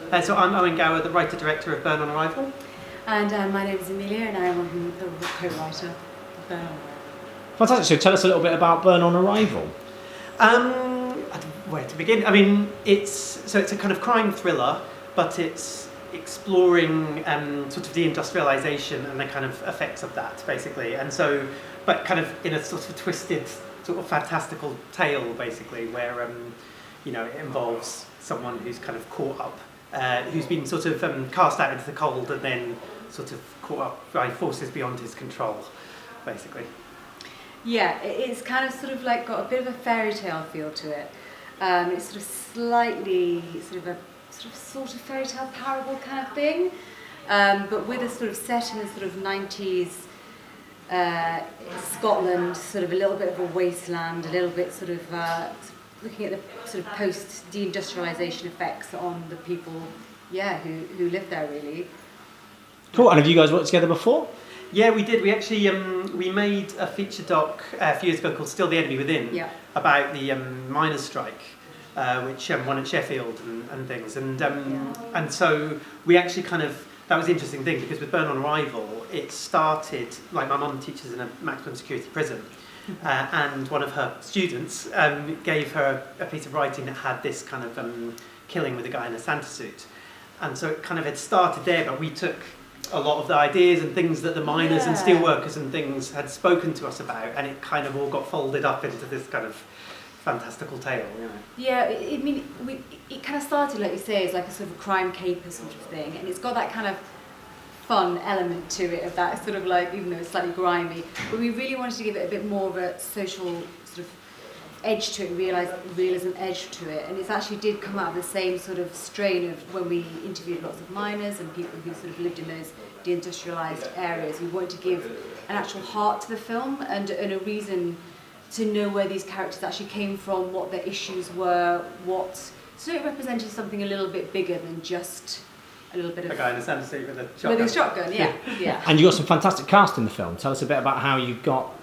So I'm Owen Gower, the writer-director of Burn on Arrival. And my name is Amelia, and I am the co-writer of Burn on Arrival. Fantastic. So tell us a little bit about Burn on Arrival. I don't know where to begin. I mean, it's a kind of crime thriller, but it's exploring sort of deindustrialization and the kind of effects of that, basically. And so, but kind of in a sort of twisted, sort of fantastical tale, basically, where it involves someone who's kind of caught up, who's been sort of cast out into the cold and then sort of caught up by forces beyond his control, basically. Yeah, it's kind of sort of like got a bit of a fairy tale feel to it. It's sort of slightly sort of fairy tale parable kind of thing, but with a sort of set in the sort of 90s Scotland, sort of a little bit of a wasteland, a little bit sort of looking at the sort of post-deindustrialization effects on the people, who live there, really. Cool. And have you guys worked together before? Yeah, we did. We actually we made a feature doc a few years ago called "Still the Enemy Within" about the miners' strike, which won at Sheffield and things. And so we actually that was the interesting thing, because with Burn on Arrival, it started, like, my mum teaches in a maximum security prison. And one of her students gave her a piece of writing that had this kind of killing with a guy in a Santa suit. And so it kind of had started there, but we took a lot of the ideas and things that the miners and steelworkers and things had spoken to us about, and it kind of all got folded up into this kind of fantastical tale, Yeah, I mean, it kind of started, like you say, as like a sort of crime caper sort of thing, and it's got that kind of fun element to it, of that sort of like, even though it's slightly grimy, but we really wanted to give it a bit more of a social sort of edge to it, realism edge to it, and it actually did come out of the same sort of strain of when we interviewed lots of miners and people who sort of lived in those deindustrialised areas. We wanted to give an actual heart to the film and a reason to know where these characters actually came from, what their issues were, so it represented something a little bit bigger than just a little bit of... A guy in a Santa suit with a shotgun. With a shotgun, yeah. And you got some fantastic cast in the film. Tell us a bit about how you got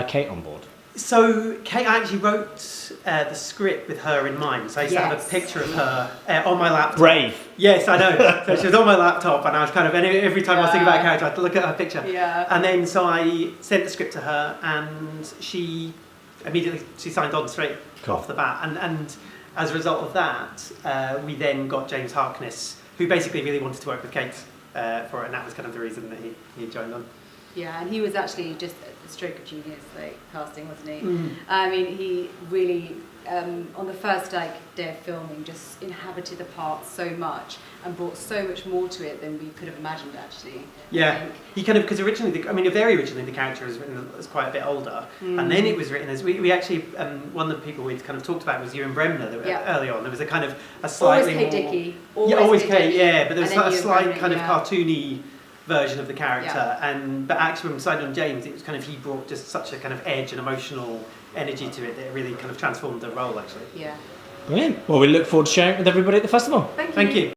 Kate on board. So Kate, I actually wrote the script with her in mind. So I used to have a picture of her on my laptop. Brave. Yes, I know. So she was on my laptop, and I was and every time I was thinking about a character, I had to look at her picture. Yeah. And then so I sent the script to her, and she signed on straight off the bat. And as a result of that, we then got James Harkness, who basically really wanted to work with Kate for it, and that was kind of the reason that he joined on. Yeah, and he was actually just a stroke of genius, like, casting, wasn't he? I mean, he really, on the first day of filming, just inhabited the part so much and brought so much more to it than we could have imagined, actually. Yeah, he because originally, very originally the character was written as quite a bit older, and then it was written as, we actually, one of the people we'd kind of talked about was Ewan Bremner early on. There was a slightly always Kate Dickie. Always Kate, but there was a slight Bremner, kind of cartoony version of the character, but actually when we signed on James, it was kind of, he brought just such a kind of edge and emotional energy to it that it really kind of transformed the role, actually. Yeah. Brilliant. Well, we look forward to sharing it with everybody at the festival. Thank you. Thank you.